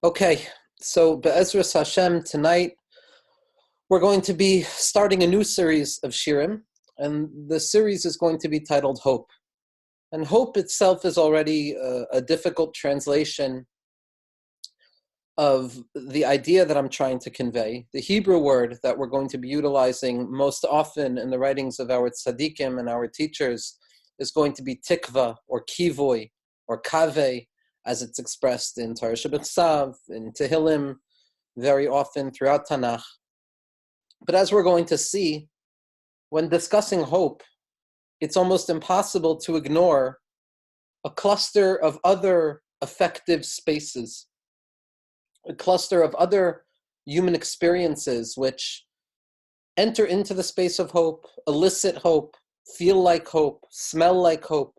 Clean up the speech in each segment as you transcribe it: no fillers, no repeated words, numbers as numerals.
Okay, so Be'ezras Hashem, tonight we're going to be starting a new series of Shirim, and the series is going to be titled Hope. And hope itself is already a difficult translation of the idea that I'm trying to convey. The Hebrew word that we're going to be utilizing most often in the writings of our tzaddikim and our teachers is going to be tikva, or kivoy, or kaveh, as it's expressed in Torah Shabbat, in Tehillim, very often throughout Tanakh. But as we're going to see, when discussing hope, it's almost impossible to ignore a cluster of other affective spaces, a cluster of other human experiences which enter into the space of hope, elicit hope, feel like hope, smell like hope,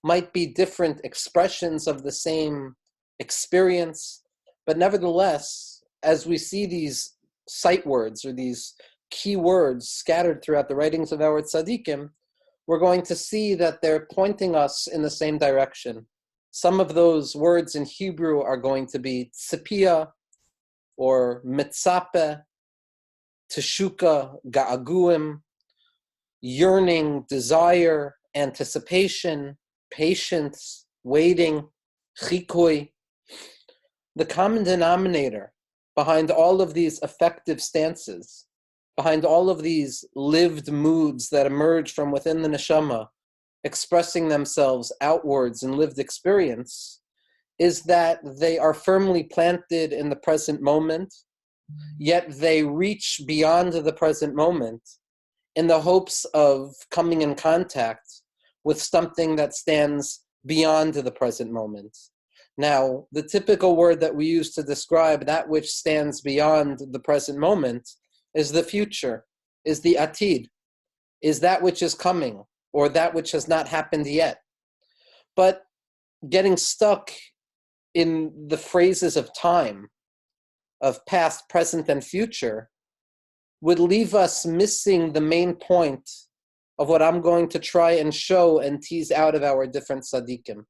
might be different expressions of the same experience, but nevertheless, as we see these sight words or these key words scattered throughout the writings of our tzaddikim, we're going to see that they're pointing us in the same direction. Some of those words in Hebrew are going to be tzipia, or mitzape, teshuka, ga'aguim, yearning, desire, anticipation, patience, waiting, chikui. The common denominator behind all of these affective stances, behind all of these lived moods that emerge from within the neshama, expressing themselves outwards in lived experience, is that they are firmly planted in the present moment, yet they reach beyond the present moment in the hopes of coming in contact with something that stands beyond the present moment. Now, the typical word that we use to describe that which stands beyond the present moment is the future, is the atid, is that which is coming, or that which has not happened yet. But getting stuck in the phrases of time, of past, present, and future, would leave us missing the main point of what I'm going to try and show and tease out of our different tzaddikim.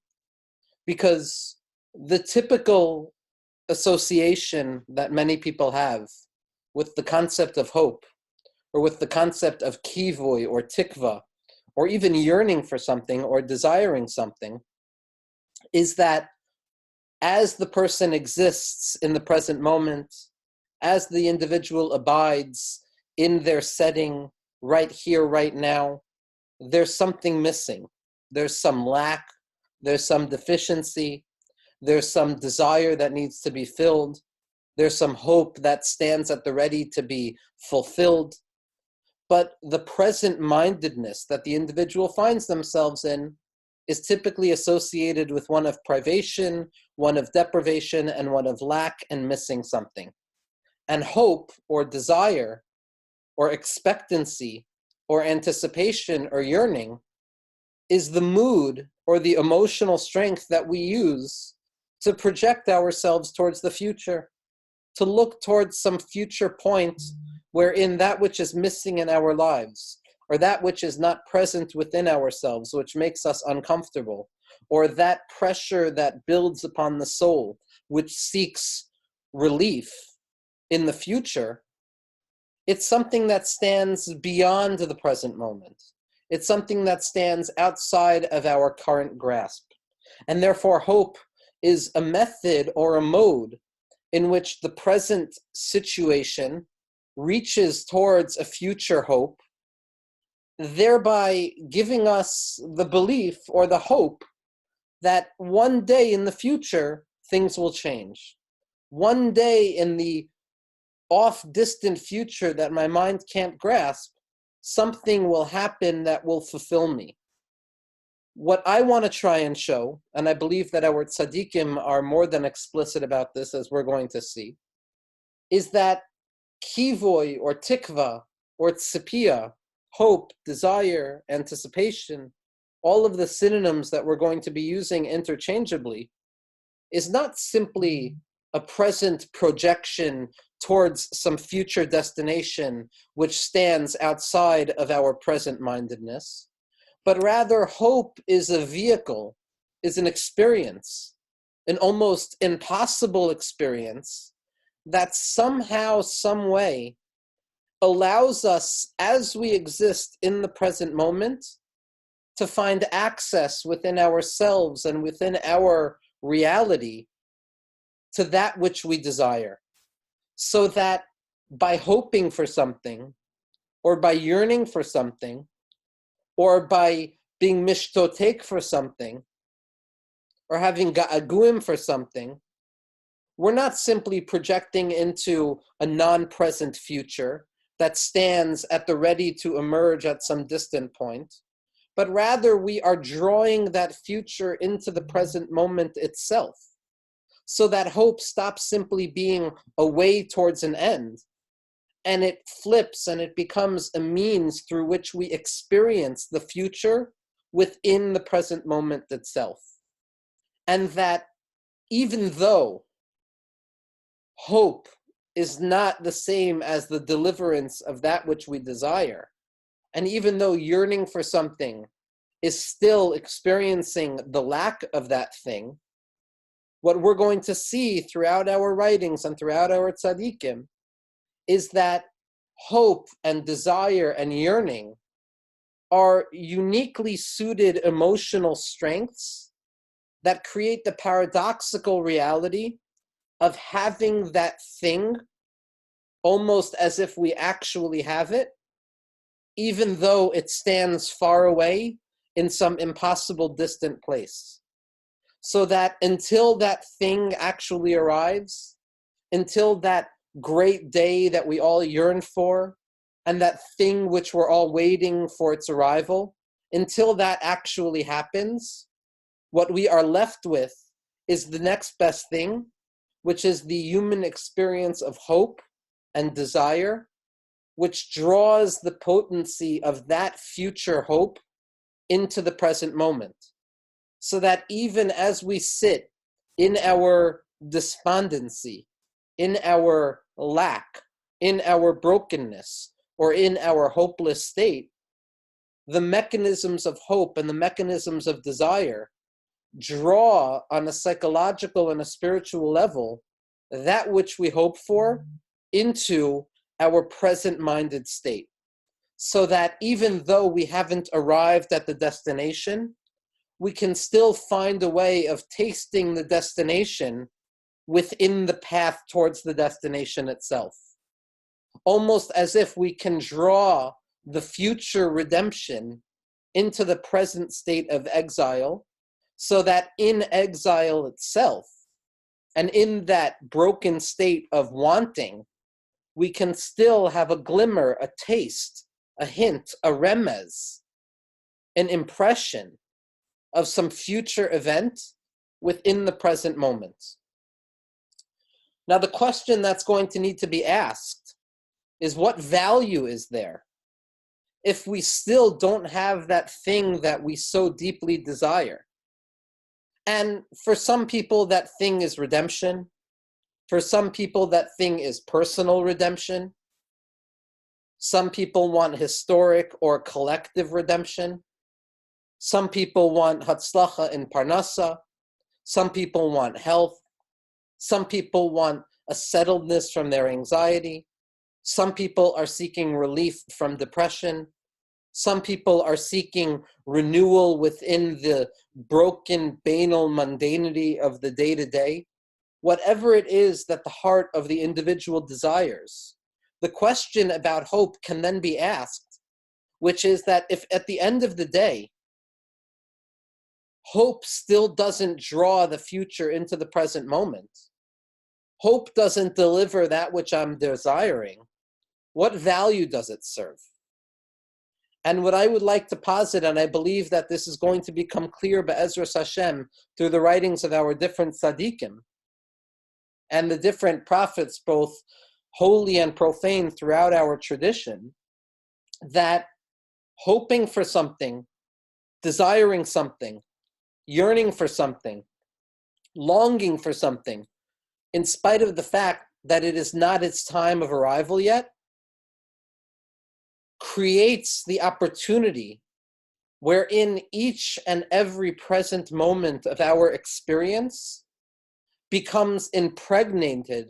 Because the typical association that many people have with the concept of hope, or with the concept of kivoy, or tikva, or even yearning for something, or desiring something, is that as the person exists in the present moment, as the individual abides in their setting, right here, right now, there's something missing. There's some lack, there's some deficiency, there's some desire that needs to be filled, there's some hope that stands at the ready to be fulfilled. But the present-mindedness that the individual finds themselves in is typically associated with one of privation, one of deprivation, and one of lack and missing something. And hope, or desire, or expectancy, or anticipation, or yearning, is the mood or the emotional strength that we use to project ourselves towards the future, to look towards some future point wherein that which is missing in our lives, or that which is not present within ourselves, which makes us uncomfortable, or that pressure that builds upon the soul, which seeks relief in the future, it's something that stands beyond the present moment. It's something that stands outside of our current grasp. And therefore, hope is a method or a mode in which the present situation reaches towards a future hope, thereby giving us the belief or the hope that one day in the future, things will change. One day in the off-distant future that my mind can't grasp, something will happen that will fulfill me. What I want to try and show, and I believe that our tzaddikim are more than explicit about this, as we're going to see, is that kivoy, or tikva, or tzipia, hope, desire, anticipation, all of the synonyms that we're going to be using interchangeably, is not simply a present projection towards some future destination which stands outside of our present mindedness, but rather hope is a vehicle, is an experience, an almost impossible experience that somehow, some way allows us, as we exist in the present moment, to find access within ourselves and within our reality to that which we desire. So that by hoping for something, or by yearning for something, or by being mishtotek for something, or having ga'aguim for something, we're not simply projecting into a non-present future that stands at the ready to emerge at some distant point, but rather we are drawing that future into the present moment itself, so that hope stops simply being a way towards an end, and it flips and it becomes a means through which we experience the future within the present moment itself. And that even though hope is not the same as the deliverance of that which we desire, and even though yearning for something is still experiencing the lack of that thing, what we're going to see throughout our writings and throughout our tzaddikim is that hope and desire and yearning are uniquely suited emotional strengths that create the paradoxical reality of having that thing almost as if we actually have it, even though it stands far away in some impossible distant place. So that until that thing actually arrives, until that great day that we all yearn for, and that thing which we're all waiting for its arrival, until that actually happens, what we are left with is the next best thing, which is the human experience of hope and desire, which draws the potency of that future hope into the present moment. So that even as we sit in our despondency, in our lack, in our brokenness, or in our hopeless state, the mechanisms of hope and the mechanisms of desire draw on a psychological and a spiritual level that which we hope for into our present-minded state. So that even though we haven't arrived at the destination, we can still find a way of tasting the destination within the path towards the destination itself. Almost as if we can draw the future redemption into the present state of exile, so that in exile itself, and in that broken state of wanting, we can still have a glimmer, a taste, a hint, a remez, an impression of some future event within the present moment. Now, the question that's going to need to be asked is, what value is there if we still don't have that thing that we so deeply desire? And for some people, that thing is redemption. For some people, that thing is personal redemption. Some people want historic or collective redemption. Some people want hatzlacha in parnasa. Some people want health. Some people want a settledness from their anxiety. Some people are seeking relief from depression. Some people are seeking renewal within the broken, banal mundanity of the day-to-day. Whatever it is that the heart of the individual desires, the question about hope can then be asked, which is that if at the end of the day, hope still doesn't draw the future into the present moment, hope doesn't deliver that which I'm desiring, what value does it serve? And what I would like to posit, and I believe that this is going to become clear be'ezras Hashem through the writings of our different tzaddikim and the different prophets, both holy and profane throughout our tradition, that hoping for something, desiring something, yearning for something, longing for something, in spite of the fact that it is not its time of arrival yet, creates the opportunity wherein each and every present moment of our experience becomes impregnated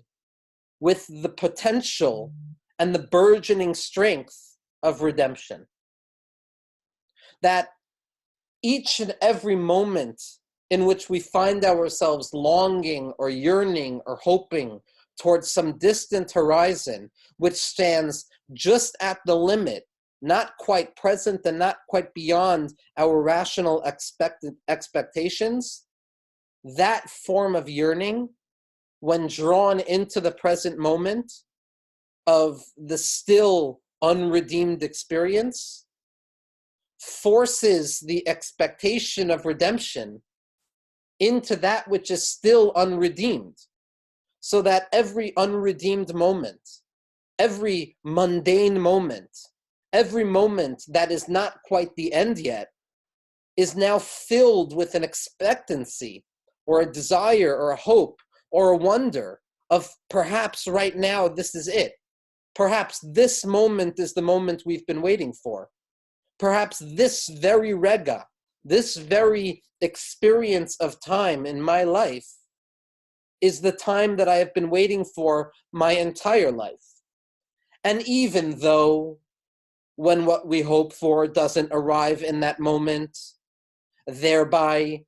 with the potential and the burgeoning strength of redemption. That each and every moment in which we find ourselves longing or yearning or hoping towards some distant horizon, which stands just at the limit, not quite present and not quite beyond our rational expectations, that form of yearning, when drawn into the present moment of the still unredeemed experience, forces the expectation of redemption into that which is still unredeemed, so that every unredeemed moment, every mundane moment, every moment that is not quite the end yet, is now filled with an expectancy or a desire or a hope or a wonder of perhaps right now this is it. Perhaps this moment is the moment we've been waiting for. Perhaps this very rega, this very experience of time in my life is the time that I have been waiting for my entire life. And even though when what we hope for doesn't arrive in that moment, thereby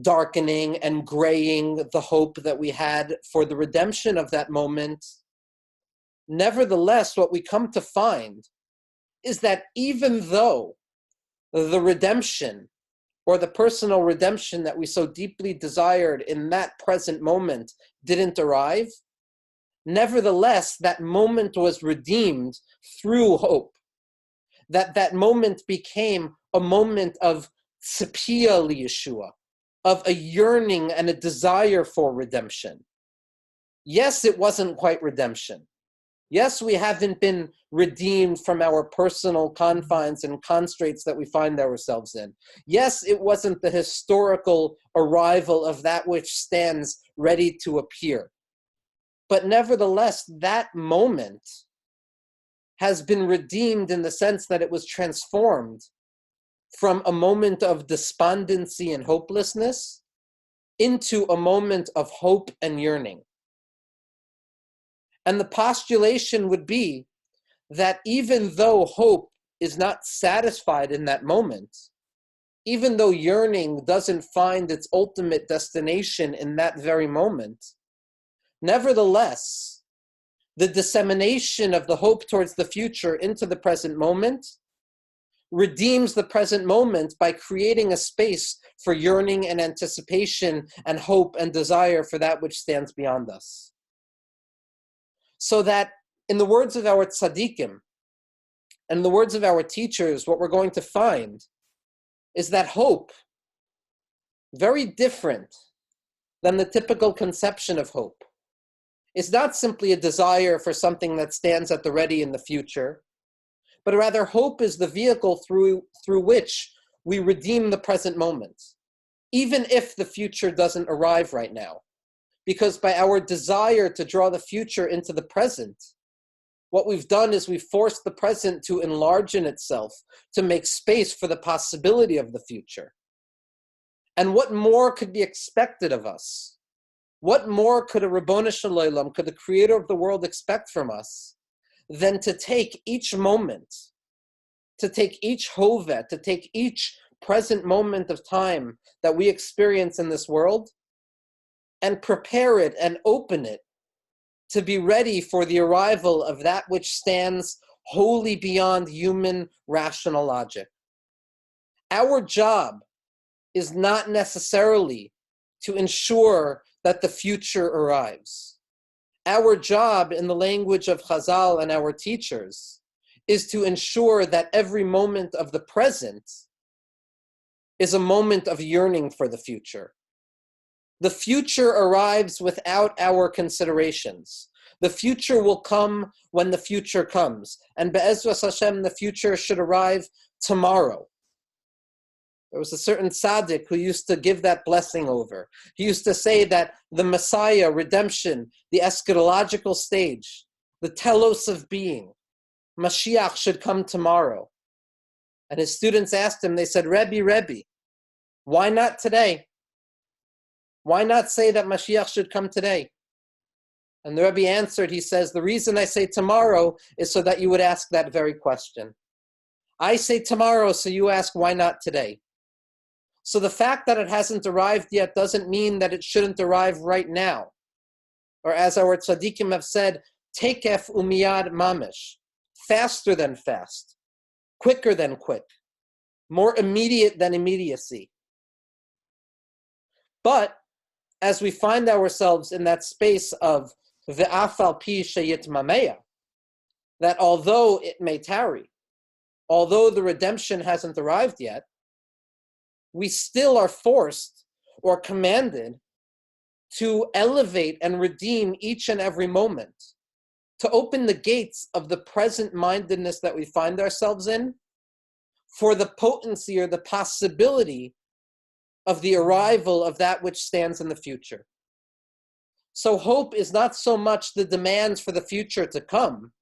darkening and graying the hope that we had for the redemption of that moment, nevertheless, what we come to find is that even though the redemption or the personal redemption that we so deeply desired in that present moment didn't arrive, nevertheless, that moment was redeemed through hope. That moment became a moment of tzipia liyeshua, of a yearning and a desire for redemption. Yes, it wasn't quite redemption. Yes, we haven't been redeemed from our personal confines and constraints that we find ourselves in. Yes, it wasn't the historical arrival of that which stands ready to appear. But nevertheless, that moment has been redeemed in the sense that it was transformed from a moment of despondency and hopelessness into a moment of hope and yearning. And the postulation would be that even though hope is not satisfied in that moment, even though yearning doesn't find its ultimate destination in that very moment, nevertheless, the dissemination of the hope towards the future into the present moment redeems the present moment by creating a space for yearning and anticipation and hope and desire for that which stands beyond us. So that, in the words of our tzaddikim, and the words of our teachers, what we're going to find is that hope, very different than the typical conception of hope, is not simply a desire for something that stands at the ready in the future, but rather hope is the vehicle through which we redeem the present moment, even if the future doesn't arrive right now. Because by our desire to draw the future into the present, what we've done is we've forced the present to enlarge in itself, to make space for the possibility of the future. And what more could be expected of us? What more could a Ribono Shel Olam, could the creator of the world expect from us than to take each moment, to take each hoveh, to take each present moment of time that we experience in this world and prepare it and open it to be ready for the arrival of that which stands wholly beyond human rational logic. Our job is not necessarily to ensure that the future arrives. Our job, in the language of Chazal and our teachers, is to ensure that every moment of the present is a moment of yearning for the future. The future arrives without our considerations. The future will come when the future comes. And Be'ezras Hashem, the future should arrive tomorrow. There was a certain tzaddik who used to give that blessing over. He used to say that the Messiah, redemption, the eschatological stage, the telos of being, Mashiach should come tomorrow. And his students asked him, they said, Rebbe, why not today? Why not say that Mashiach should come today? And the Rebbe answered, he says, the reason I say tomorrow is so that you would ask that very question. I say tomorrow, so you ask, why not today? So the fact that it hasn't arrived yet doesn't mean that it shouldn't arrive right now. Or as our tzaddikim have said, tekef umiyad mamish, faster than fast, quicker than quick, more immediate than immediacy. But as we find ourselves in that space of ve'af al pi sheyitmameya, that although it may tarry, although the redemption hasn't arrived yet, we still are forced or commanded to elevate and redeem each and every moment, to open the gates of the present mindedness that we find ourselves in for the potency or the possibility of the arrival of that which stands in the future. So hope is not so much the demands for the future to come,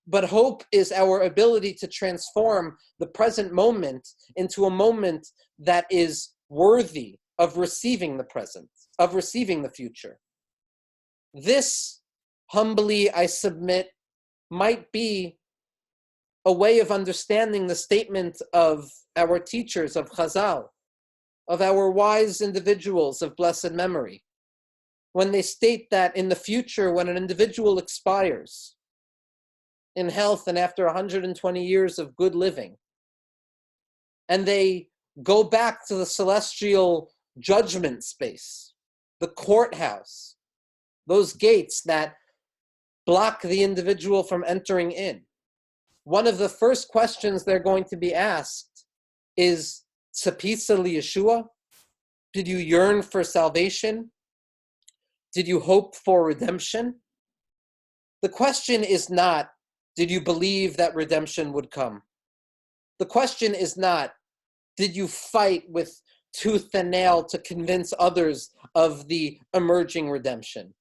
but hope is our ability to transform the present moment into a moment that is worthy of receiving the present, of receiving the future. This, humbly I submit, might be a way of understanding the statement of our teachers of Chazal, of our wise individuals of blessed memory, when they state that in the future, when an individual expires in health and after 120 years of good living, and they go back to the celestial judgment space, the courthouse, those gates that block the individual from entering in, one of the first questions they're going to be asked is, Tzapisa li Yeshua? Did you yearn for salvation? Did you hope for redemption? The question is not, did you believe that redemption would come? The question is not, did you fight with tooth and nail to convince others of the emerging redemption?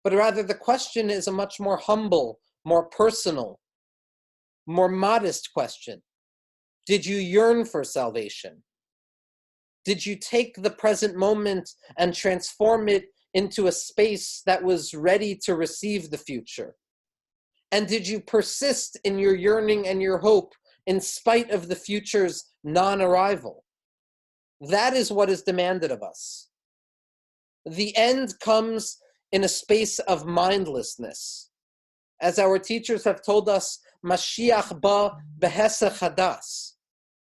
But rather the question is a much more humble, more personal, more modest question. Did you yearn for salvation? Did you take the present moment and transform it into a space that was ready to receive the future? And did you persist in your yearning and your hope in spite of the future's non-arrival? That is what is demanded of us. The end comes in a space of mindlessness. As our teachers have told us, Mashiach ba behesach hadas,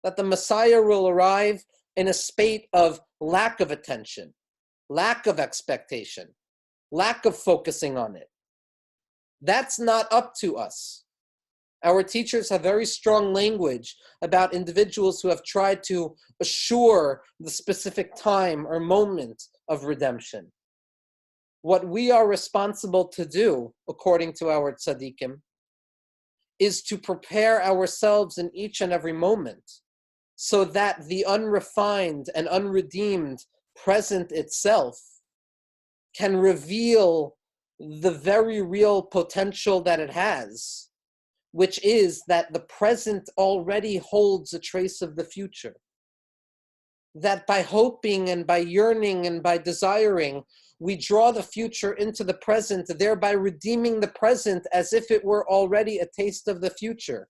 that the Messiah will arrive in a state of lack of attention, lack of expectation, lack of focusing on it. That's not up to us. Our teachers have very strong language about individuals who have tried to assure the specific time or moment of redemption. What we are responsible to do, according to our tzaddikim, is to prepare ourselves in each and every moment so that the unrefined and unredeemed present itself can reveal the very real potential that it has, which is that the present already holds a trace of the future. That by hoping and by yearning and by desiring, we draw the future into the present, thereby redeeming the present as if it were already a taste of the future,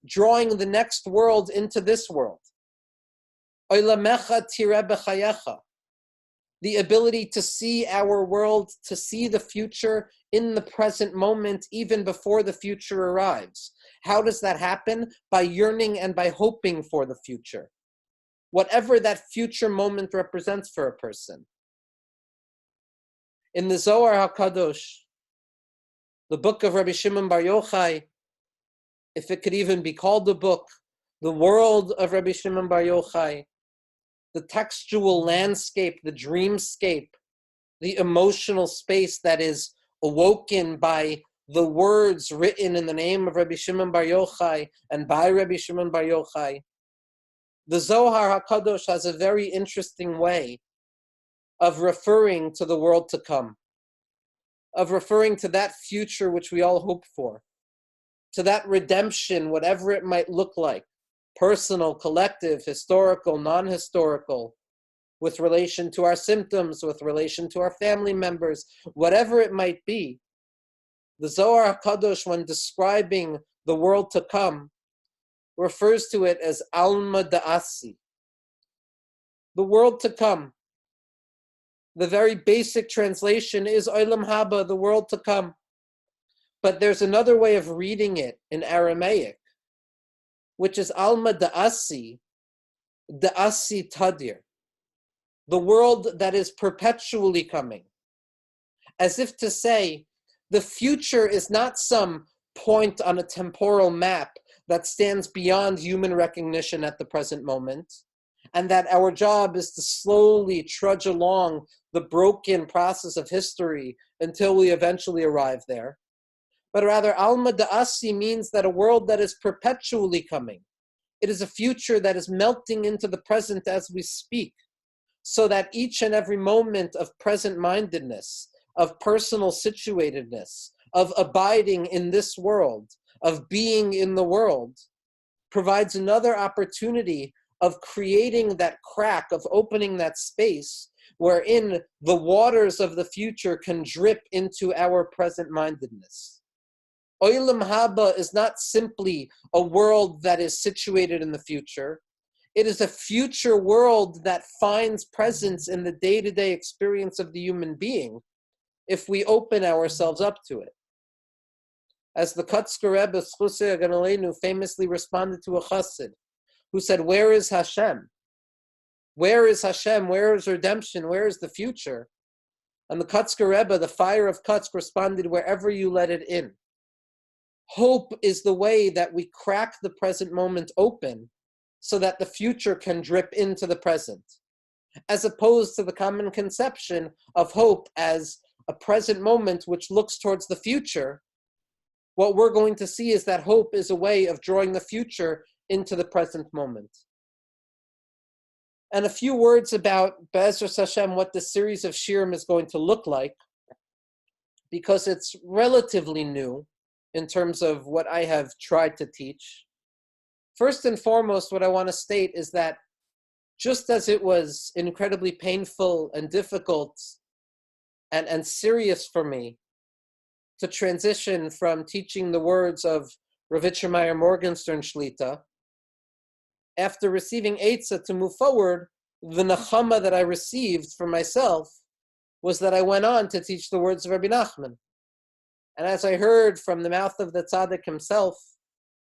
drawing the next world into this world. Oilamecha tireh b'chayecha. The ability to see our world, to see the future in the present moment, even before the future arrives. How does that happen? By yearning and by hoping for the future, whatever that future moment represents for a person. In the Zohar HaKadosh, the book of Rabbi Shimon Bar Yochai, if it could even be called a book, the world of Rabbi Shimon Bar Yochai, the textual landscape, the dreamscape, the emotional space that is awoken by the words written in the name of Rabbi Shimon Bar Yochai and by Rabbi Shimon Bar Yochai. The Zohar HaKadosh has a very interesting way of referring to the world to come, of referring to that future which we all hope for, to that redemption, whatever it might look like, personal, collective, historical, non-historical, with relation to our symptoms, with relation to our family members, whatever it might be. The Zohar HaKadosh, when describing the world to come, refers to it as Alma Da'asi, the world to come. The very basic translation is Olam Haba, the world to come. But there's another way of reading it in Aramaic, which is Alma Da'asi, Da'asi Tadir, the world that is perpetually coming. As if to say, the future is not some point on a temporal map that stands beyond human recognition at the present moment, and that our job is to slowly trudge along the broken process of history until we eventually arrive there. But rather, Alma Da'asi means that a world that is perpetually coming. It is a future that is melting into the present as we speak, so that each and every moment of present-mindedness, of personal situatedness, of abiding in this world, of being in the world, provides another opportunity of creating that crack, of opening that space wherein the waters of the future can drip into our present-mindedness. Olam Haba is not simply a world that is situated in the future. It is a future world that finds presence in the day-to-day experience of the human being if we open ourselves up to it. As the Kotzker Rebbe Schusay Ganalenu famously responded to a chassid who said, "Where is Hashem? Where is Hashem? Where is redemption? Where is the future?" And the Kotzker Rebbe, the fire of Kotzk, responded, "Wherever you let it in." Hope is the way that we crack the present moment open so that the future can drip into the present, as opposed to the common conception of hope as a present moment which looks towards the future. What we're going to see is that hope is a way of drawing the future into the present moment. And a few words about Be'ezras Hashem, what the series of shirim is going to look like, because it's relatively new in terms of what I have tried to teach. First and foremost, what I want to state is that just as it was incredibly painful and difficult and serious for me to transition from teaching the words of Rav Meyer Morgenstern Shlita, after receiving Eitzah to move forward, the nachama that I received for myself was that I went on to teach the words of Rabbi Nachman. And as I heard from the mouth of the tzaddik himself,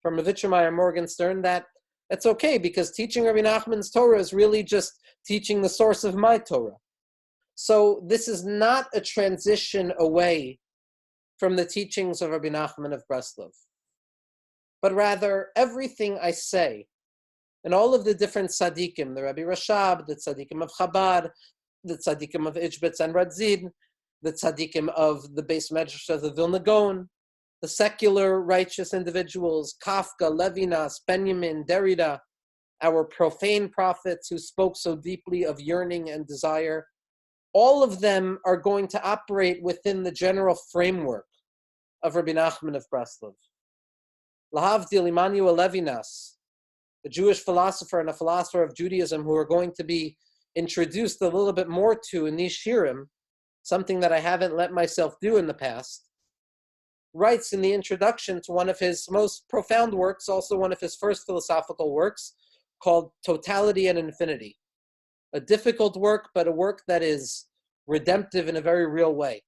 from Rav Meyer Morgenstern, that it's okay because teaching Rabbi Nachman's Torah is really just teaching the source of my Torah. So this is not a transition away from the teachings of Rabbi Nachman of Breslov, but rather everything I say, and all of the different tzaddikim, the Rabbi Rashab, the tzaddikim of Chabad, the tzaddikim of Ishbitz and Radzid, the tzaddikim of the Beis Medrash of the Vilna Gaon, the secular righteous individuals, Kafka, Levinas, Benjamin, Derrida, our profane prophets who spoke so deeply of yearning and desire, all of them are going to operate within the general framework of Rabbi Nachman of Breslov. Lahavdil Immanuel Levinas, the Jewish philosopher and a philosopher of Judaism who are going to be introduced a little bit more to in these shirim, something that I haven't let myself do in the past, writes in the introduction to one of his most profound works, also one of his first philosophical works, called Totality and Infinity. A difficult work, but a work that is redemptive in a very real way.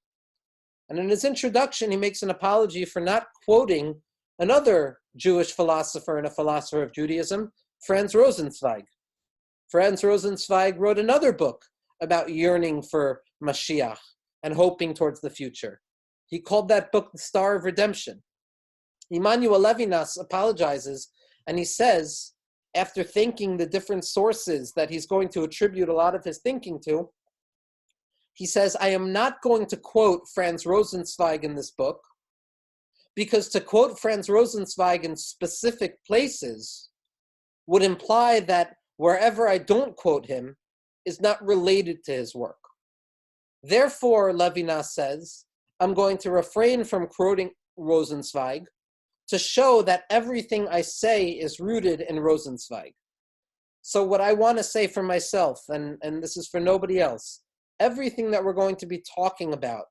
And in his introduction, he makes an apology for not quoting another Jewish philosopher and a philosopher of Judaism, Franz Rosenzweig. Franz Rosenzweig wrote another book about yearning for Mashiach and hoping towards the future. He called that book The Star of Redemption. Immanuel Levinas apologizes, and he says, after thinking the different sources that he's going to attribute a lot of his thinking to, he says, I am not going to quote Franz Rosenzweig in this book, because to quote Franz Rosenzweig in specific places would imply that wherever I don't quote him is not related to his work. Therefore, Levinas says, I'm going to refrain from quoting Rosenzweig to show that everything I say is rooted in Rosenzweig. So what I want to say for myself, and this is for nobody else, everything that we're going to be talking about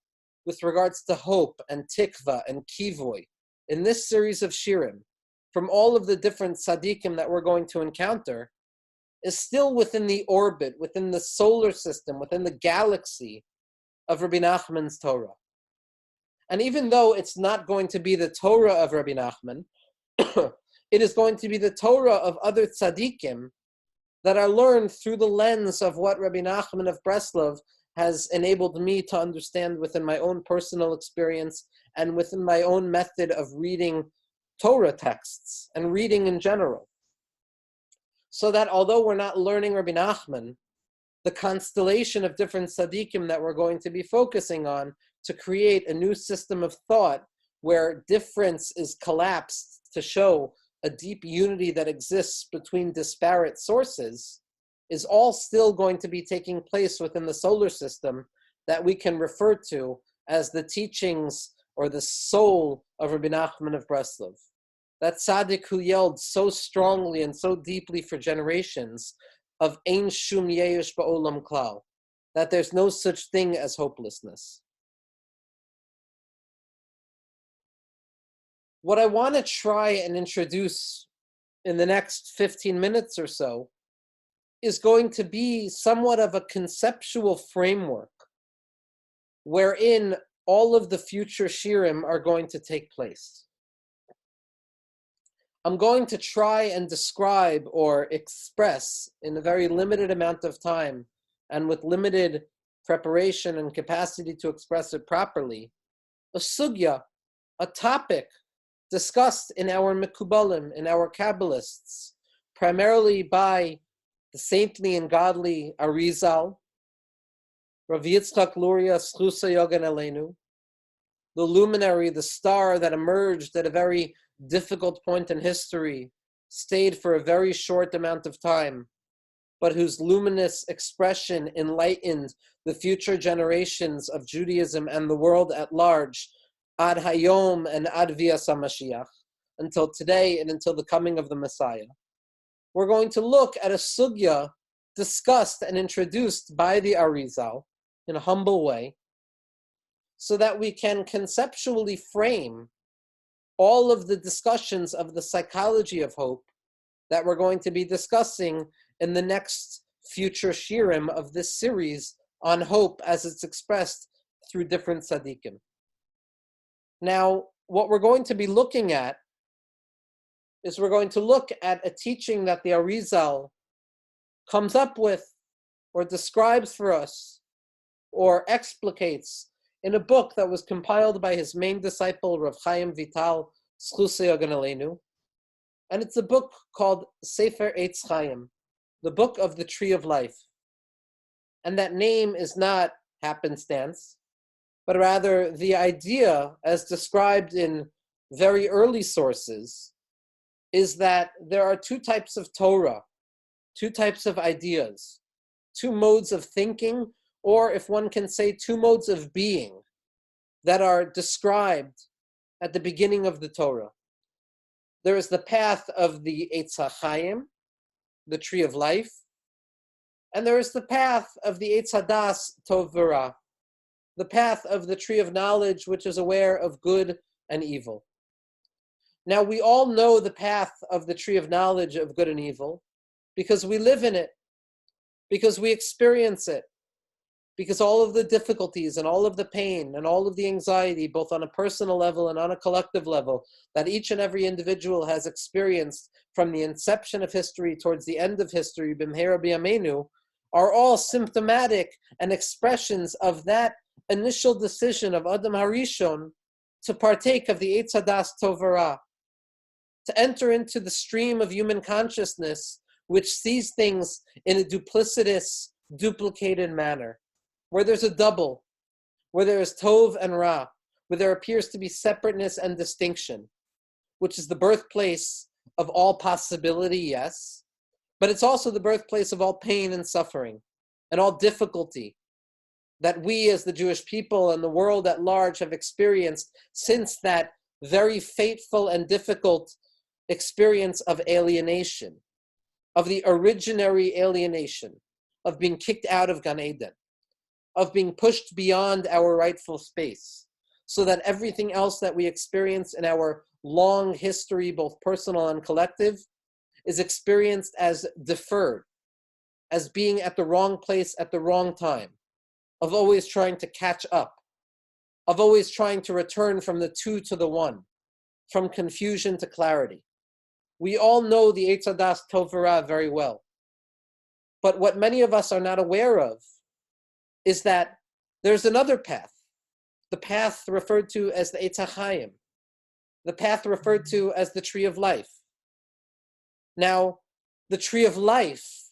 with regards to hope and tikva and kivoy in this series of shirim, from all of the different tzaddikim that we're going to encounter, is still within the orbit, within the solar system, within the galaxy of Rabbi Nachman's Torah. And even though it's not going to be the Torah of Rabbi Nachman, it is going to be the Torah of other tzaddikim that are learned through the lens of what Rabbi Nachman of Breslov has enabled me to understand within my own personal experience and within my own method of reading Torah texts and reading in general. So that although we're not learning Rabbi Nachman, the constellation of different tzaddikim that we're going to be focusing on to create a new system of thought where difference is collapsed to show a deep unity that exists between disparate sources, is all still going to be taking place within the solar system that we can refer to as the teachings or the soul of Rabbi Nachman of Breslov. That tzaddik who yelled so strongly and so deeply for generations of Ein Shum Yesh Ba'olam Klal, that there's no such thing as hopelessness. What I want to try and introduce in the next 15 minutes or so is going to be somewhat of a conceptual framework wherein all of the future shirim are going to take place. I'm going to try and describe or express in a very limited amount of time and with limited preparation and capacity to express it properly, a sugya, a topic discussed in our Mekubalim, in our Kabbalists, primarily by the saintly and godly Arizal, Rav Yitzchak Luria Schusa Yogan Aleinu, the luminary, the star that emerged at a very difficult point in history, stayed for a very short amount of time, but whose luminous expression enlightened the future generations of Judaism and the world at large, ad hayom and ad vias HaMashiach, until today and until the coming of the Messiah. We're going to look at a sugya discussed and introduced by the Arizal in a humble way, so that we can conceptually frame all of the discussions of the psychology of hope that we're going to be discussing in the next future shirim of this series on hope as it's expressed through different tzaddikim. Now, what we're going to be looking at is we're going to look at a teaching that the Arizal comes up with or describes for us or explicates in a book that was compiled by his main disciple, Rav Chaim Vital, Zchusei Yogan Aleinu. And it's a book called Sefer Eitz Chaim, the book of the tree of life. And that name is not happenstance, but rather the idea, as described in very early sources, is that there are two types of Torah, two types of ideas, two modes of thinking, or if one can say two modes of being that are described at the beginning of the Torah. There is the path of the Eitz HaChaim, the tree of life, and there is the path of the Eitz Hadas Tov V'Ra, the path of the tree of knowledge, which is aware of good and evil. Now, we all know the path of the tree of knowledge of good and evil because we live in it, because we experience it, because all of the difficulties and all of the pain and all of the anxiety, both on a personal level and on a collective level, that each and every individual has experienced from the inception of history towards the end of history, B'mheira B'yameinu, are all symptomatic and expressions of that initial decision of Adam Harishon to partake of the Eitz Hadas Tov V'Ra, to enter into the stream of human consciousness which sees things in a duplicitous, duplicated manner, where there's a double, where there is Tov and Ra, where there appears to be separateness and distinction, which is the birthplace of all possibility, yes, but it's also the birthplace of all pain and suffering and all difficulty that we as the Jewish people and the world at large have experienced since that very fateful and difficult experience of alienation, of the originary alienation, of being kicked out of Gan Eden, of being pushed beyond our rightful space, so that everything else that we experience in our long history, both personal and collective, is experienced as deferred, as being at the wrong place at the wrong time, of always trying to catch up, of always trying to return from the two to the one, from confusion to clarity. We all know the Eitz Hadas Tov V'Ra very well. But what many of us are not aware of is that there's another path, the path referred to as the Eitz HaChaim, the path referred to as the tree of life. Now, the tree of life,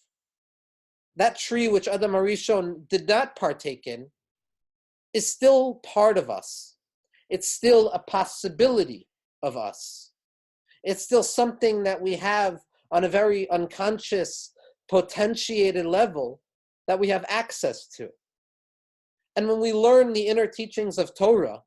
that tree which Adam HaRishon did not partake in, is still part of us. It's still a possibility of us. It's still something that we have on a very unconscious, potentiated level that we have access to. And when we learn the inner teachings of Torah,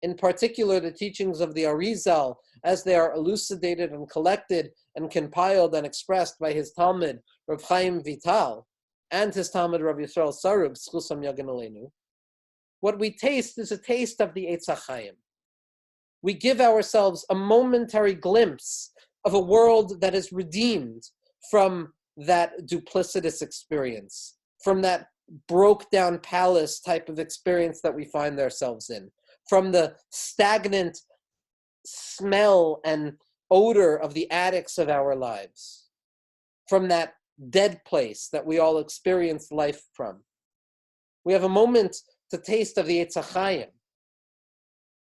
in particular the teachings of the Arizal, as they are elucidated and collected and compiled and expressed by his Talmud, Rav Chaim Vital, and his Talmud, Rav Yisrael Sarub, Schusam Yagen Aleinu, what we taste is a taste of the Eitz HaChaim. We give ourselves a momentary glimpse of a world that is redeemed from that duplicitous experience, from that broke-down palace type of experience that we find ourselves in, from the stagnant smell and odor of the attics of our lives, from that dead place that we all experience life from. We have a moment to taste of the Eitz HaChaim.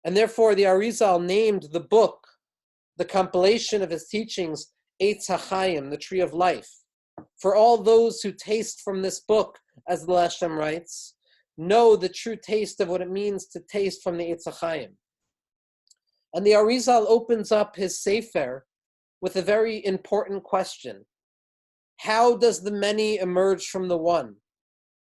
And therefore, the Arizal named the book, the compilation of his teachings, Eitz HaChaim, the tree of life. For all those who taste from this book, as the Lashem writes, know the true taste of what it means to taste from the Eitz HaChaim. And the Arizal opens up his Sefer with a very important question. How does the many emerge from the one?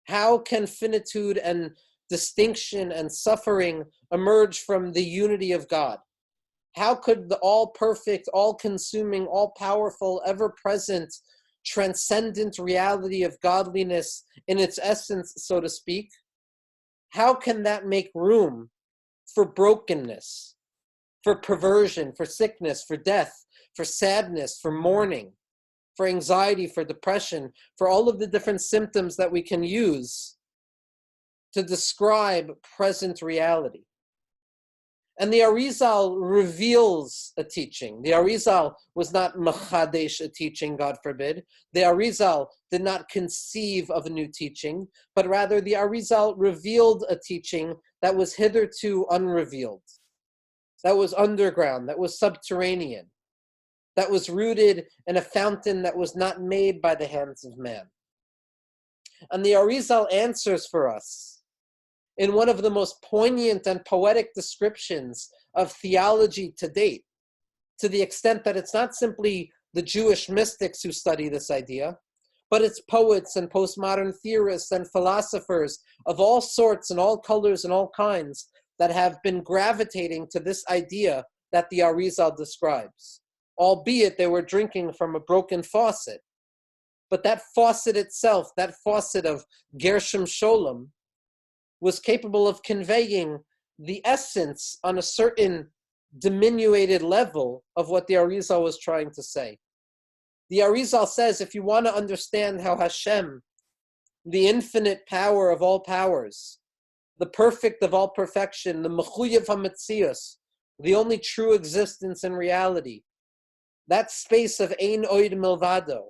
How can finitude and distinction and suffering emerge from the unity of God? How could the all-perfect, all-consuming, all-powerful, ever-present, transcendent reality of godliness in its essence, so to speak, how can that make room for brokenness, for perversion, for sickness, for death, for sadness, for mourning, for anxiety, for depression, for all of the different symptoms that we can use to describe present reality? And the Arizal reveals a teaching. The Arizal was not machadesh, a teaching, God forbid. The Arizal did not conceive of a new teaching, but rather the Arizal revealed a teaching that was hitherto unrevealed, that was underground, that was subterranean, that was rooted in a fountain that was not made by the hands of man. And the Arizal answers for us in one of the most poignant and poetic descriptions of theology to date, to the extent that it's not simply the Jewish mystics who study this idea, but it's poets and postmodern theorists and philosophers of all sorts and all colors and all kinds that have been gravitating to this idea that the Arizal describes, albeit they were drinking from a broken faucet. But that faucet itself, that faucet of Gershom Sholem, was capable of conveying the essence on a certain diminuted level of what the Arizal was trying to say. The Arizal says, if you want to understand how Hashem, the infinite power of all powers, the perfect of all perfection, the Mechuyev HaMetzius, the only true existence in reality, that space of Ein Oid Milvado,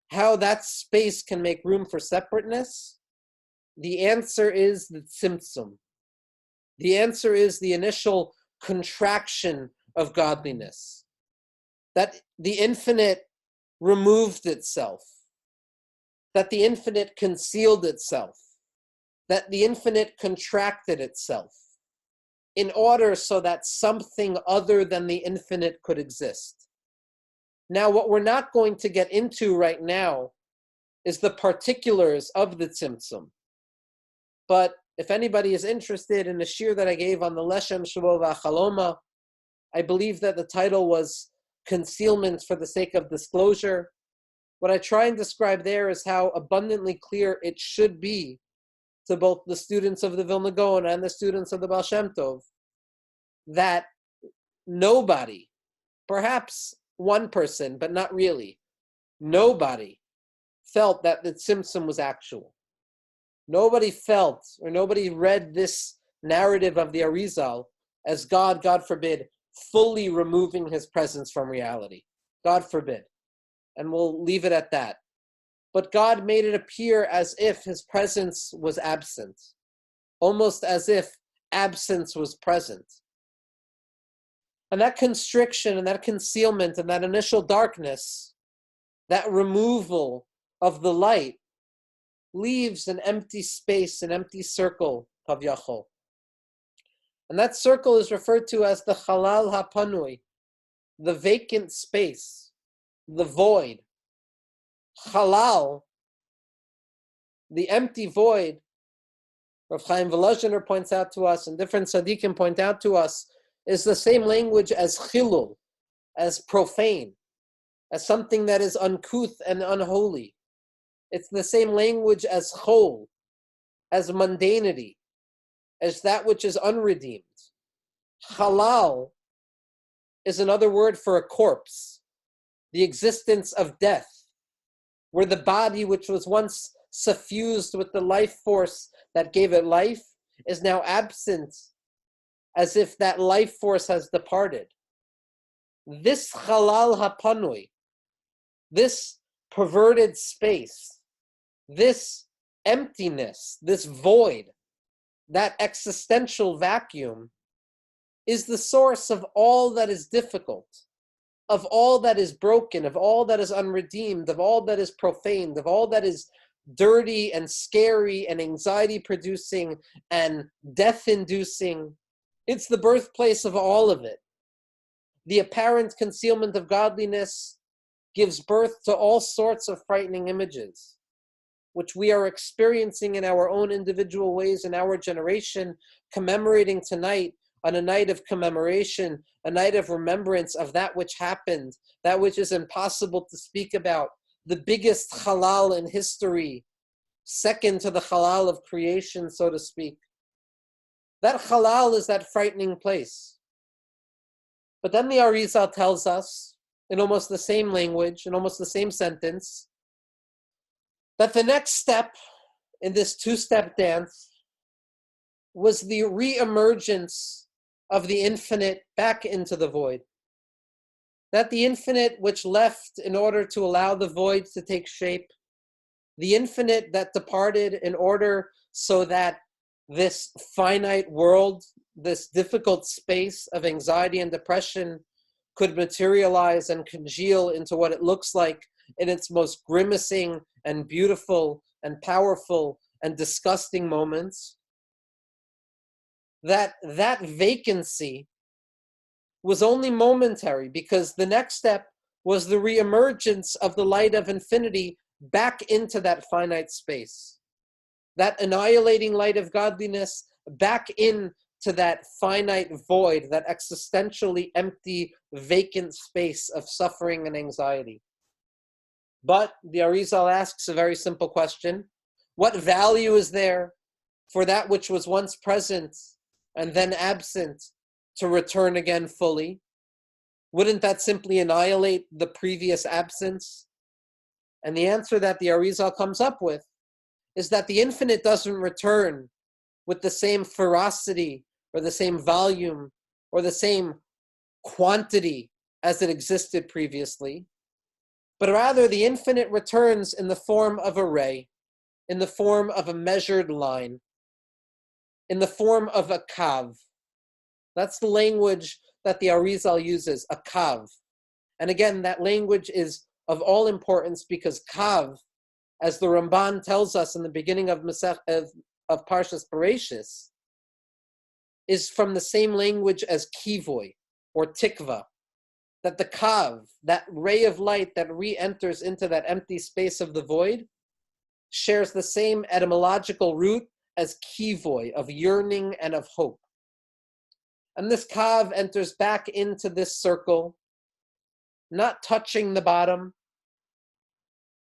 how that space can make room for separateness, the answer is the tzimtzum. The answer is the initial contraction of godliness. That the infinite removed itself. That the infinite concealed itself. That the infinite contracted itself in order so that something other than the infinite could exist. Now, what we're not going to get into right now is the particulars of the tzimtzum. But if anybody is interested in the shir that I gave on the Leshem Shavo V'Achaloma, I believe that the title was Concealment for the Sake of Disclosure. What I try and describe there is how abundantly clear it should be to both the students of the Vilna Gaon and the students of the Baal Shem Tov that nobody, perhaps one person, but not really, nobody felt that the Tzimtzum was actual. Nobody felt, or nobody read this narrative of the Arizal as God forbid, fully removing his presence from reality. God forbid. And we'll leave it at that. But God made it appear as if his presence was absent, almost as if absence was present. And that constriction and that concealment and that initial darkness, that removal of the light, leaves an empty space, an empty circle, Kavyachol. And that circle is referred to as the Halal HaPanui, the vacant space, the void. Halal, the empty void, Rav Chaim Volozhiner points out to us, and different tzaddikim point out to us, is the same language as chilul, as profane, as something that is uncouth and unholy. It's the same language as chol, as mundanity, as that which is unredeemed. Halal is another word for a corpse, the existence of death, where the body which was once suffused with the life force that gave it life is now absent, as if that life force has departed. This halal hapanui, this perverted space, this emptiness, this void, that existential vacuum is the source of all that is difficult, of all that is broken, of all that is unredeemed, of all that is profaned, of all that is dirty and scary and anxiety-producing and death-inducing. It's the birthplace of all of it. The apparent concealment of godliness gives birth to all sorts of frightening images, which we are experiencing in our own individual ways in our generation, commemorating tonight on a night of commemoration, a night of remembrance of that which happened, that which is impossible to speak about, the biggest halal in history, second to the halal of creation, so to speak. That halal is that frightening place. But then the Arizal tells us, in almost the same language, in almost the same sentence, that the next step in this two-step dance was the re-emergence of the infinite back into the void. That the infinite which left in order to allow the void to take shape, the infinite that departed in order so that this finite world, this difficult space of anxiety and depression could materialize and congeal into what it looks like in its most grimacing and beautiful and powerful and disgusting moments. That vacancy was only momentary, because the next step was the reemergence of the light of infinity back into that finite space. That annihilating light of godliness back into that finite void, that existentially empty, vacant space of suffering and anxiety. But the Arizal asks a very simple question. What value is there for that which was once present and then absent to return again fully? Wouldn't that simply annihilate the previous absence? And the answer that the Arizal comes up with is that the infinite doesn't return with the same ferocity or the same volume or the same quantity as it existed previously, but rather the infinite returns in the form of a ray, in the form of a measured line, in the form of a kav. That's the language that the Arizal uses, a kav. And again, that language is of all importance because kav, as the Ramban tells us in the beginning of Parshas Bereshis, is from the same language as kivoy or tikva. That the kav, that ray of light that re-enters into that empty space of the void, shares the same etymological root as kivoy, of yearning and of hope. And this kav enters back into this circle, not touching the bottom,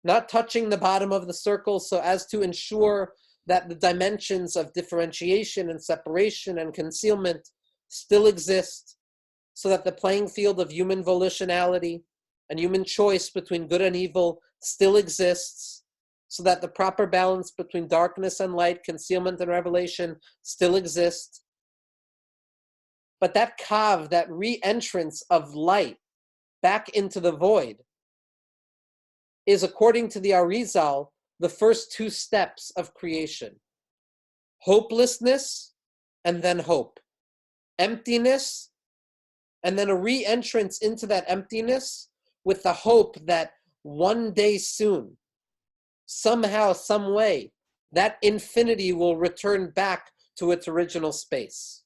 of the circle, so as to ensure that the dimensions of differentiation and separation and concealment still exist, so that the playing field of human volitionality and human choice between good and evil still exists, so that the proper balance between darkness and light, concealment and revelation still exists. But that kav, that re-entrance of light back into the void, is, according to the Arizal, the first two steps of creation. Hopelessness and then hope. Emptiness and then a re-entrance into that emptiness with the hope that one day soon, somehow, some way, that infinity will return back to its original space.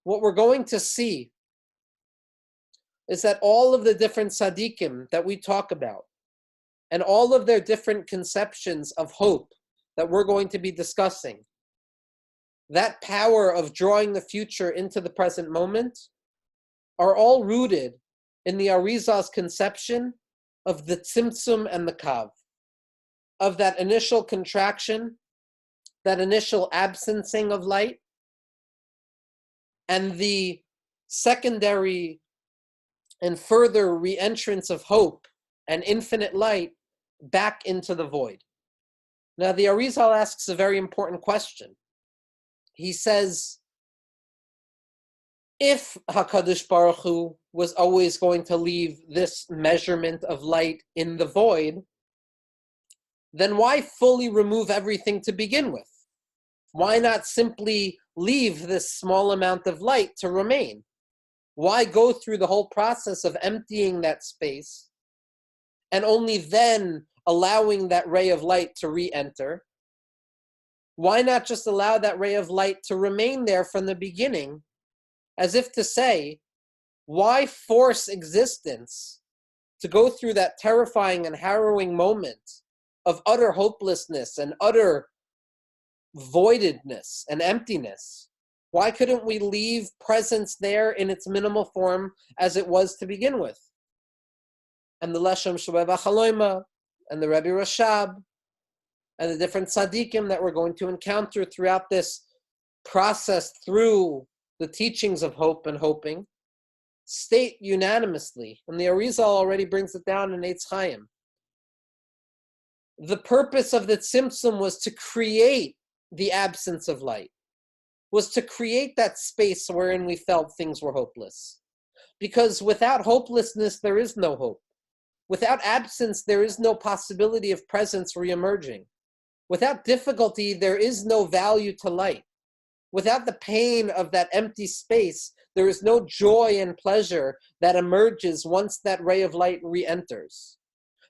What we're going to see is that all of the different tzaddikim that we talk about and all of their different conceptions of hope that we're going to be discussing, that power of drawing the future into the present moment, are all rooted in the Arizal's conception of the tzimtzum and the kav, of that initial contraction, that initial absencing of light, and the secondary and further re-entrance of hope and infinite light back into the void. Now, the Arizal asks a very important question. He says, if HaKadosh Baruch Hu was always going to leave this measurement of light in the void, then why fully remove everything to begin with? Why not simply leave this small amount of light to remain? Why go through the whole process of emptying that space and only then allowing that ray of light to re-enter? Why not just allow that ray of light to remain there from the beginning, as if to say, why force existence to go through that terrifying and harrowing moment of utter hopelessness and utter voidedness and emptiness? Why couldn't we leave presence there in its minimal form as it was to begin with? And the Leshem Shobeb HaChaloima and the Rebbe Rashab and the different tzaddikim that we're going to encounter throughout this process through the teachings of hope and hoping state unanimously, and the Arizal already brings it down in Eitz Chaim. The purpose of the tzimtzum was to create the absence of light, was to create that space wherein we felt things were hopeless. Because without hopelessness, there is no hope. Without absence, there is no possibility of presence reemerging. Without difficulty, there is no value to light. Without the pain of that empty space, there is no joy and pleasure that emerges once that ray of light re-enters.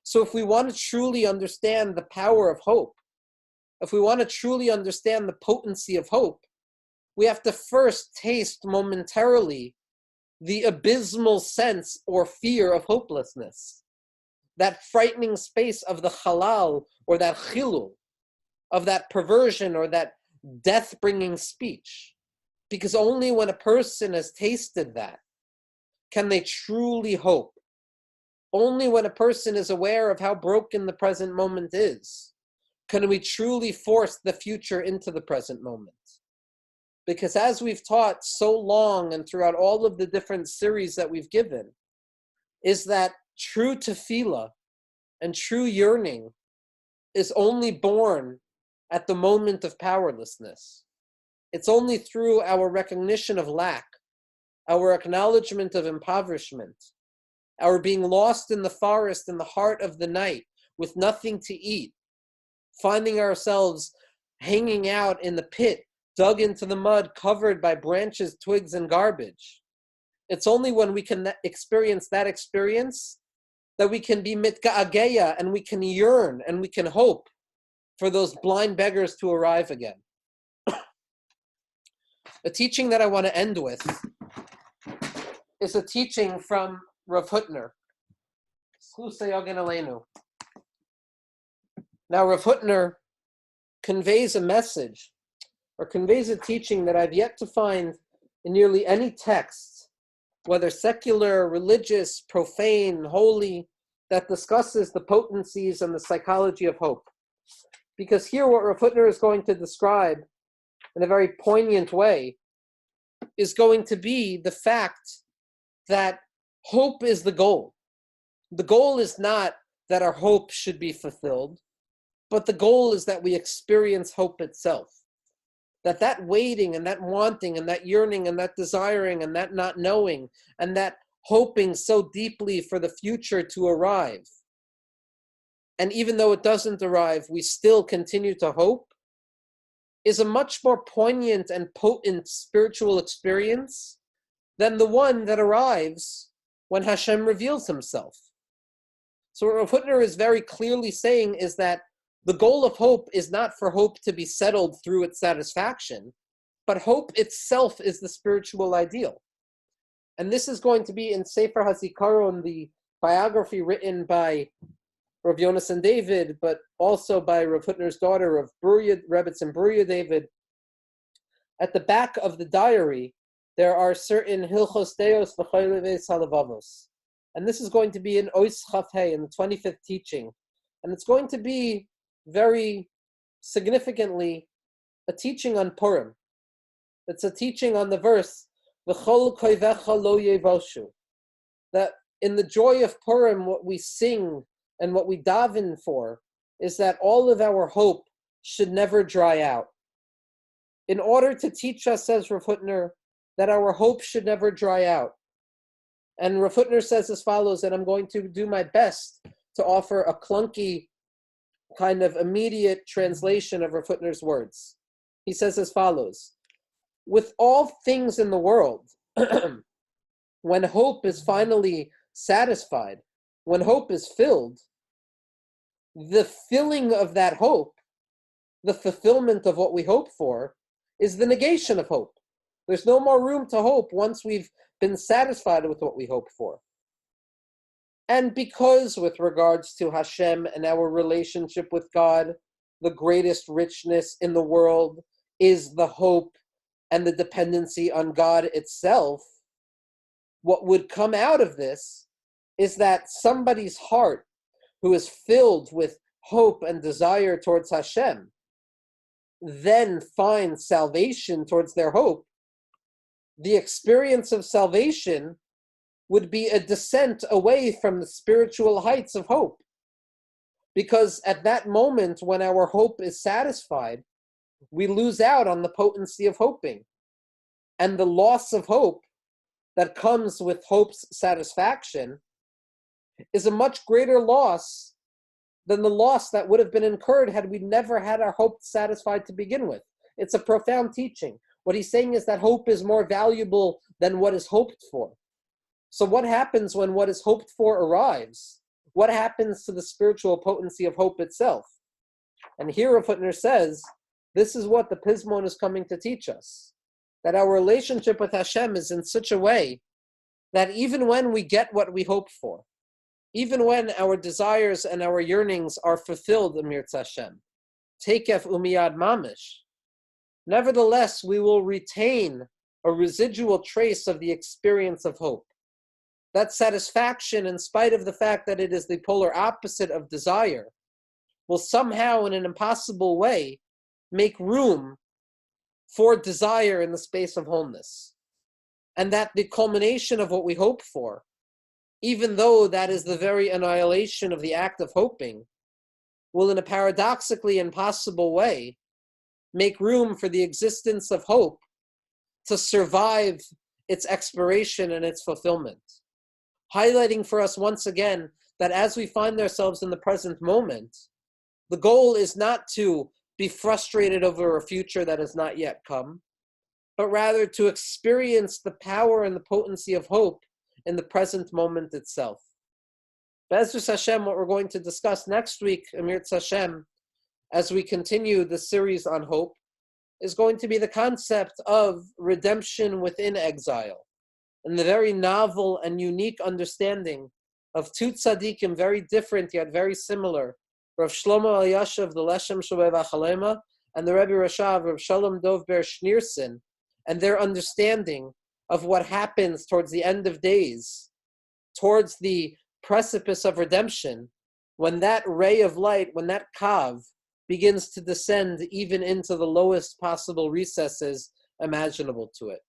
So if we want to truly understand the power of hope, if we want to truly understand the potency of hope, we have to first taste momentarily the abysmal sense or fear of hopelessness, that frightening space of the halal or that chilul, of that perversion or that death-bringing speech. Because only when a person has tasted that can they truly hope. Only when a person is aware of how broken the present moment is can we truly force the future into the present moment. Because as we've taught so long and throughout all of the different series that we've given, is that true tefillah and true yearning is only born at the moment of powerlessness. It's only through our recognition of lack, our acknowledgement of impoverishment, our being lost in the forest in the heart of the night with nothing to eat, finding ourselves hanging out in the pit, dug into the mud, covered by branches, twigs, and garbage. It's only when we can experience that experience that we can be mitga'ageya and we can yearn and we can hope for those blind beggars to arrive again. A teaching that I want to end with is a teaching from Rav Hutner. Now, Rav Hutner conveys a message or conveys a teaching that I've yet to find in nearly any text, whether secular, religious, profane, holy, that discusses the potencies and the psychology of hope. Because here what Rav Hutner is going to describe in a very poignant way is going to be the fact that hope is the goal. The goal is not that our hope should be fulfilled, but the goal is that we experience hope itself. That waiting and that wanting and that yearning and that desiring and that not knowing and that hoping so deeply for the future to arrive, and even though it doesn't arrive, we still continue to hope, is a much more poignant and potent spiritual experience than the one that arrives when Hashem reveals himself. So what Rav Hutner is very clearly saying is that the goal of hope is not for hope to be settled through its satisfaction, but hope itself is the spiritual ideal. And this is going to be in Sefer HaZikaron, the biography written by Rav Yonasan David, but also by Rav Hutner's daughter, Rav Rebbetzin Bruria David. At the back of the diary, there are certain Hilchos Deos v'Chayleves Halavavos. And this is going to be in Ois Chafhei, in the 25th teaching. And it's going to be very significantly a teaching on Purim. It's a teaching on the verse, V'chol koivecha lo yevoshu, that in the joy of Purim, what we sing and what we daven for is that all of our hope should never dry out. In order to teach us, says Rav Hutner, that our hope should never dry out. And Rav Hutner says as follows, and I'm going to do my best to offer a clunky kind of immediate translation of Rav Hutner's words. He says as follows, with all things in the world, when hope is finally satisfied, when hope is filled, the filling of that hope, the fulfillment of what we hope for, is the negation of hope. There's no more room to hope once we've been satisfied with what we hope for. And because with regards to Hashem and our relationship with God, the greatest richness in the world is the hope and the dependency on God itself, what would come out of this is that somebody's heart who is filled with hope and desire towards Hashem then finds salvation towards their hope. The experience of salvation would be a descent away from the spiritual heights of hope. Because at that moment when our hope is satisfied, we lose out on the potency of hoping. And the loss of hope that comes with hope's satisfaction is a much greater loss than the loss that would have been incurred had we never had our hope satisfied to begin with. It's a profound teaching. What he's saying is that hope is more valuable than what is hoped for. So what happens when what is hoped for arrives? What happens to the spiritual potency of hope itself? And here Rav Hutner says, this is what the Pismon is coming to teach us. That our relationship with Hashem is in such a way that even when we get what we hope for, even when our desires and our yearnings are fulfilled, Amir Hashem, Tekef Umiyad Mamish, nevertheless we will retain a residual trace of the experience of hope. That satisfaction, in spite of the fact that it is the polar opposite of desire, will somehow in an impossible way make room for desire in the space of wholeness. And that the culmination of what we hope for, even though that is the very annihilation of the act of hoping, will in a paradoxically impossible way make room for the existence of hope to survive its expiration and its fulfillment. Highlighting for us once again that as we find ourselves in the present moment, the goal is not to be frustrated over a future that has not yet come, but rather to experience the power and the potency of hope in the present moment itself. Be'ezus Hashem, what we're going to discuss next week, Amir Hashem, as we continue the series on hope, is going to be the concept of redemption within exile, and the very novel and unique understanding of two tzaddikim, very different yet very similar, Rav Shlomo Elyashiv, the Leshem Shobei V'Chalema, and the Rebbe Rashav, Rav Shalom Dov Ber Schneerson, and their understanding of what happens towards the end of days, towards the precipice of redemption, when that ray of light, when that kav begins to descend even into the lowest possible recesses imaginable to it.